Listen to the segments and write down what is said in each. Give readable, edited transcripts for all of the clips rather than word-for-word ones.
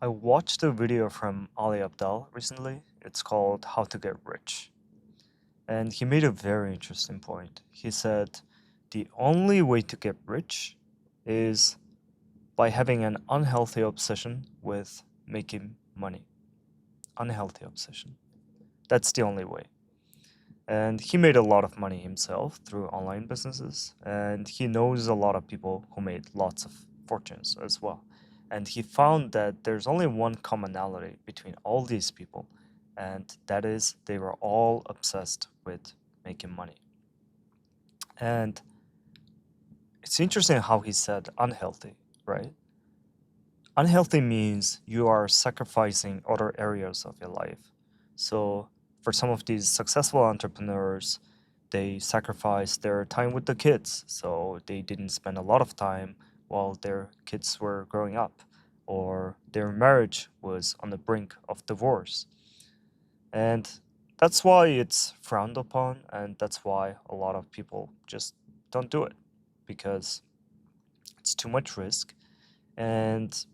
I watched a video from Ali Abdal recently. It's called How to Get Rich. And he made a very interesting point. He said the only way to get rich is by having an unhealthy obsession with making money. Unhealthy obsession. That's the only way. And he made a lot of money himself through online businesses. And he knows a lot of people who made lots of fortunes as well. And he found that there's only one commonality between all these people, and that is they were all obsessed with making money. And it's interesting how he said unhealthy, right? Unhealthy means you are sacrificing other areas of your life. So for some of these successful entrepreneurs, they sacrificed their time with the kids, so they didn't spend a lot of time while their kids were growing up, or their marriage was on the brink of divorce. And that's why it's frowned upon, and that's why a lot of people just don't do it, because it's too much risk. And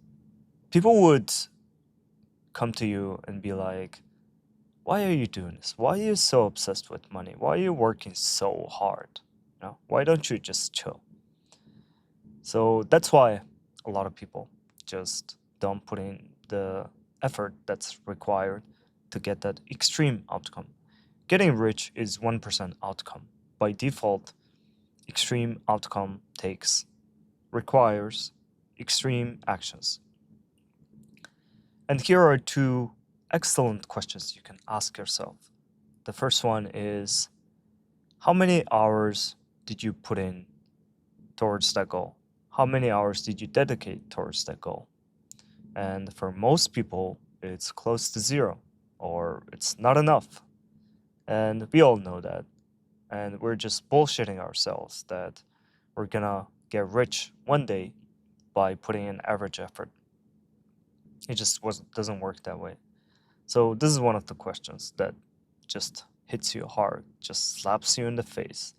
people would come to you and be like, why are you doing this? Why are you so obsessed with money? Why are you working so hard? You know, why don't you just chill? So that's why a lot of people just don't put in the effort that's required to get that extreme outcome. Getting rich is 1% outcome. By default, extreme outcome requires extreme actions. And here are two excellent questions you can ask yourself. The first one is, how many hours did you put in towards that goal? How many hours did you dedicate towards that goal? And for most people, it's close to zero, or it's not enough. And we all know that. And we're just bullshitting ourselves that we're gonna get rich one day by putting in average effort. It just doesn't work that way. So this is one of the questions that just hits you hard, just slaps you in the face,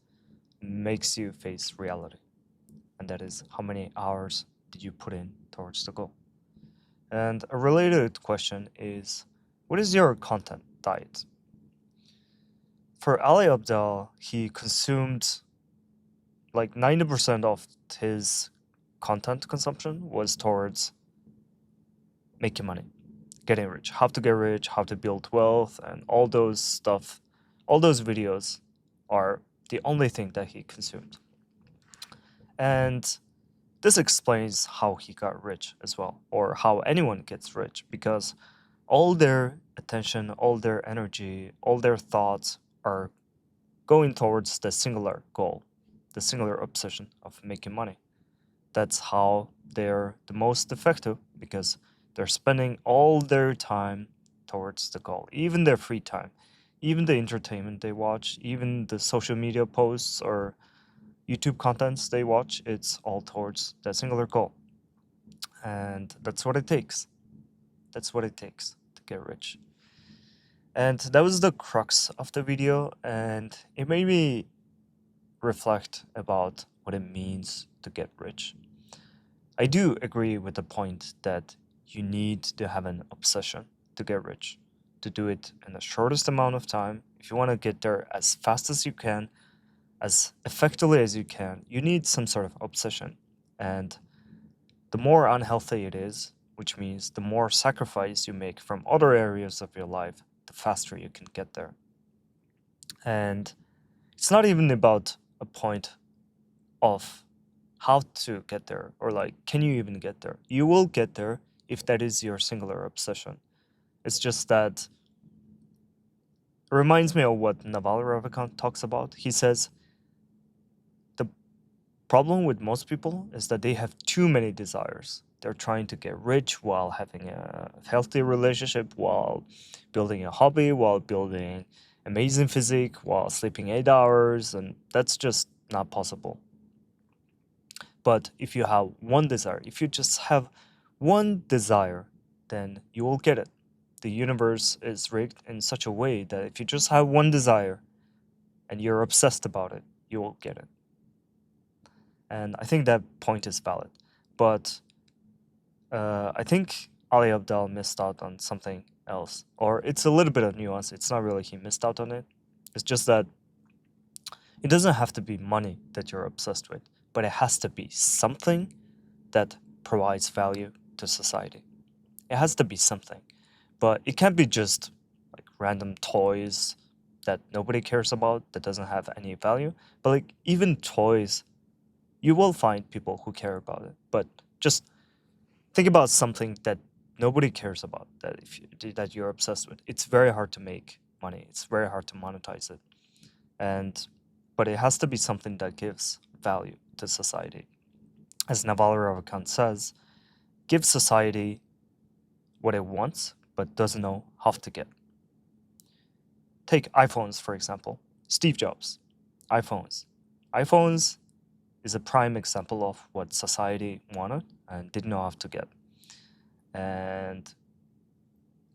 makes you face reality. And that is, how many hours did you put in towards the goal? And a related question is, what is your content diet? For Ali Abdal, he consumed like 90% of his content consumption was towards making money, getting rich, how to get rich, how to build wealth, and all those stuff. All those videos are the only thing that he consumed. And this explains how he got rich as well, or how anyone gets rich, because all their attention, all their energy, all their thoughts are going towards the singular goal, the singular obsession of making money. That's how they're the most effective, because they're spending all their time towards the goal, even their free time, even the entertainment they watch, even the social media posts or YouTube contents they watch, it's all towards that singular goal. And that's what it takes. That's what it takes to get rich. And that was the crux of the video, and it made me reflect about what it means to get rich. I do agree with the point that you need to have an obsession to get rich, to do it in the shortest amount of time. If you want to get there as fast as you can, as effectively as you can, you need some sort of obsession. And the more unhealthy it is, which means the more sacrifice you make from other areas of your life, the faster you can get there. And it's not even about a point of how to get there, or like, can you even get there? You will get there if that is your singular obsession. It's just that it reminds me of what Naval Ravikant talks about. He says the problem with most people is that they have too many desires. They're trying to get rich while having a healthy relationship, while building a hobby, while building amazing physique, while sleeping 8 hours, and that's just not possible. But if you have one desire, if you just have one desire, then you will get it. The universe is rigged in such a way that if you just have one desire and you're obsessed about it, you will get it. And I think that point is valid. But I think Ali Abdaal missed out on something else. Or it's a little bit of nuance. It's not really he missed out on it. It's just that it doesn't have to be money that you're obsessed with, but it has to be something that provides value to society. It has to be something. But it can't be just like random toys that nobody cares about, that doesn't have any value. But like even toys, you will find people who care about it. But just think about something that nobody cares about, that that you're obsessed with. It's very hard to make money. It's very hard to monetize it. But it has to be something that gives value to society. As Naval Ravikant says, give society what it wants, but doesn't know how to get. Take iPhones, for example. Steve Jobs, iPhones. iPhones is a prime example of what society wanted and didn't know how to get. And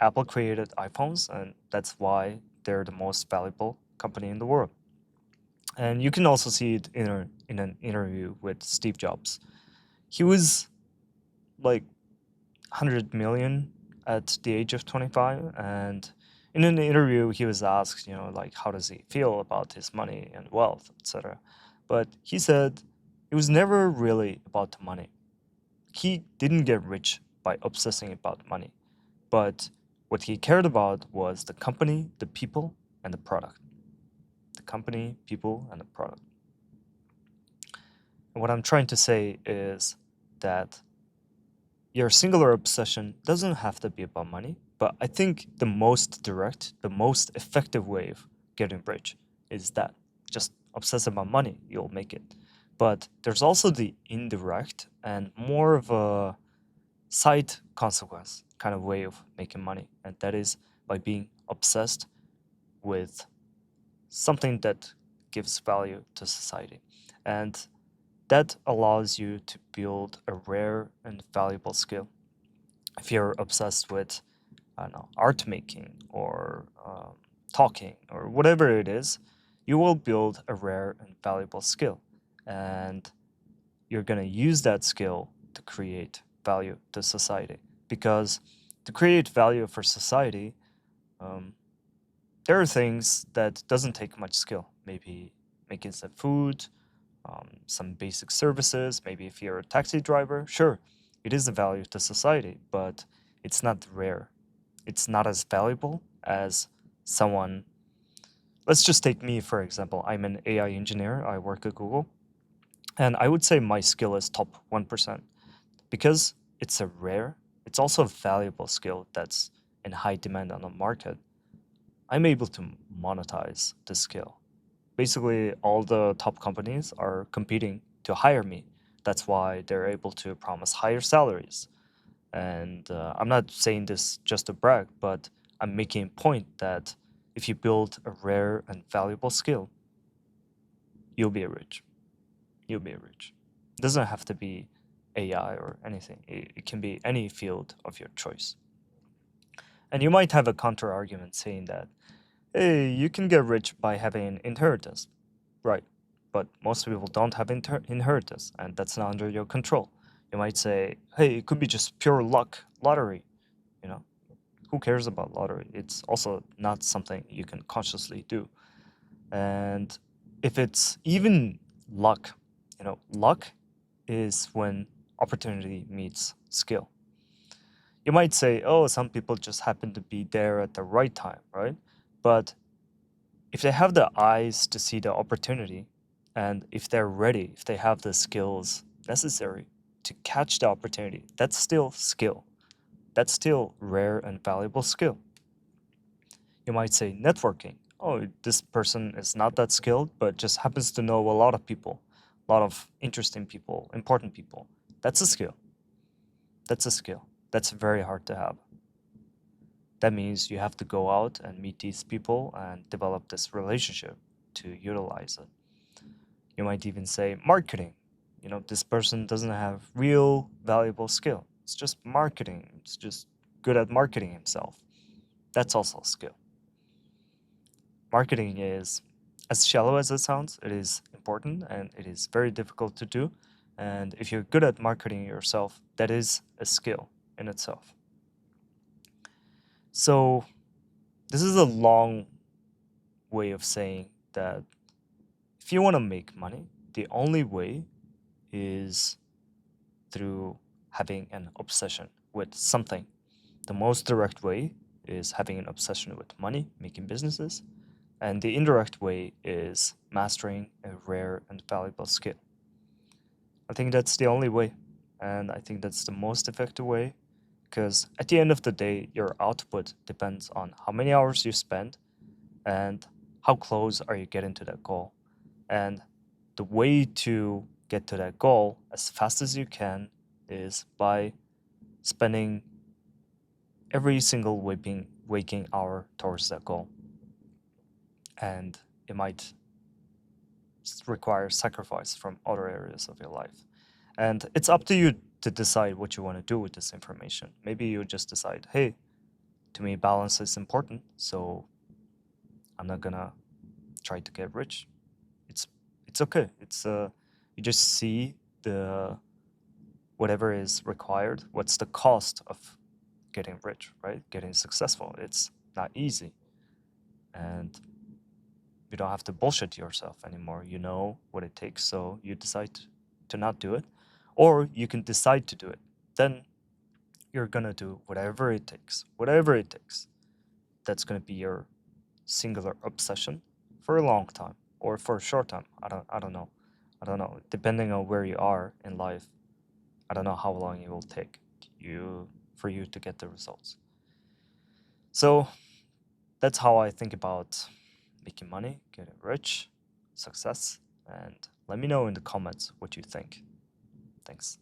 Apple created iPhones, and that's why they're the most valuable company in the world. And you can also see it in an interview with Steve Jobs. He was like 100 million at the age of 25, and in an interview he was asked, like how does he feel about his money and wealth, etc. But he said it was never really about the money. He didn't get rich by obsessing about money, but what he cared about was the company, the people, and the product. The company, people, and the product. And what I'm trying to say is that your singular obsession doesn't have to be about money, but I think the most direct, the most effective way of getting rich is that. Just obsess about money, you'll make it. But there's also the indirect and more of a side consequence kind of way of making money, and that is by being obsessed with something that gives value to society. And that allows you to build a rare and valuable skill. If you're obsessed with, I don't know, art making or talking or whatever it is, you will build a rare and valuable skill. And you're going to use that skill to create value to society. Because to create value for society, there are things that doesn't take much skill. Maybe making some food, some basic services. Maybe if you're a taxi driver, sure, it is a value to society, but it's not rare. It's not as valuable as someone. Let's just take me, for example. I'm an AI engineer. I work at Google. And I would say my skill is top 1%. Because it's a rare, it's also a valuable skill that's in high demand on the market. I'm able to monetize this skill. Basically, all the top companies are competing to hire me. That's why they're able to promise higher salaries. And I'm not saying this just to brag, but I'm making a point that if you build a rare and valuable skill, you'll be rich. You'll be rich. It doesn't have to be AI or anything. It can be any field of your choice. And you might have a counter argument saying that, hey, you can get rich by having an inheritance. Right. But most people don't have inheritance, and that's not under your control. You might say, hey, it could be just pure luck, lottery. Who cares about lottery? It's also not something you can consciously do. And if it's even luck, luck is when opportunity meets skill. You might say, oh, some people just happen to be there at the right time, right? But if they have the eyes to see the opportunity, and if they're ready, if they have the skills necessary to catch the opportunity, that's still skill. That's still rare and valuable skill. You might say networking. Oh, this person is not that skilled, but just happens to know a lot of people, a lot of interesting people, important people. That's a skill. That's a skill. That's very hard to have. That means you have to go out and meet these people and develop this relationship to utilize it. You might even say marketing. This person doesn't have real valuable skill. It's just marketing. It's just good at marketing himself. That's also a skill. Marketing is, as shallow as it sounds, it is important and it is very difficult to do. And if you're good at marketing yourself, that is a skill in itself. So this is a long way of saying that if you want to make money, the only way is through having an obsession with something. The most direct way is having an obsession with money, making businesses, and the indirect way is mastering a rare and valuable skill. I think that's the only way, and I think that's the most effective way, because at the end of the day, your output depends on how many hours you spend and how close are you getting to that goal. And the way to get to that goal as fast as you can is by spending every single waking hour towards that goal. And it might require sacrifice from other areas of your life. And it's up to you to decide what you want to do with this information. Maybe you just decide, hey, to me, balance is important, so I'm not gonna try to get rich. It's okay. You just see the whatever is required. What's the cost of getting rich, right? Getting successful. It's not easy, and you don't have to bullshit yourself anymore. You know what it takes, so you decide to not do it, or you can decide to do it. Then you're gonna do whatever it takes. Whatever it takes. That's gonna be your singular obsession for a long time or for a short time. I don't know. I don't know. Depending on where you are in life, I don't know how long it will take for you to get the results. So that's how I think about making money, getting rich, success, and let me know in the comments what you think. Thanks.